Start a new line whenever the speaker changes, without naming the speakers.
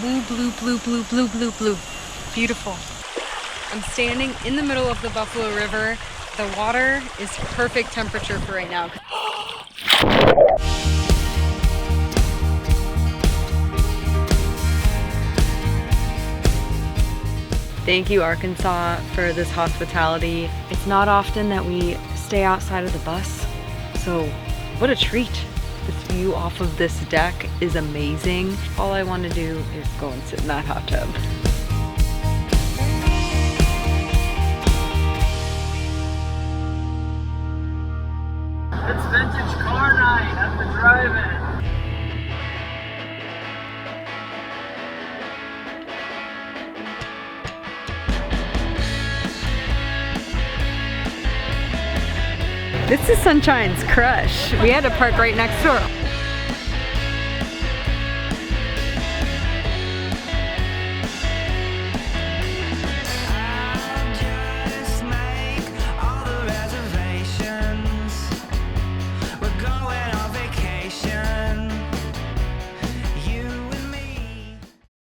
blue, blue, blue, blue, blue, blue, blue. Beautiful. I'm standing in the middle of the Buffalo River. The water is perfect temperature for right now. Thank you, Arkansas, for this hospitality. It's not often that we stay outside of the bus, so what a treat. This view off of this deck is amazing. All I want to do is go and sit in that hot tub.
It's vintage car night at the drive-in.
This is Sunshine's crush. We had to park right next door.